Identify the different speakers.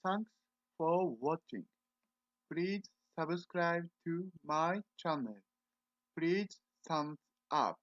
Speaker 1: Thanks for watching. Please subscribe to my channel. Please thumbs up.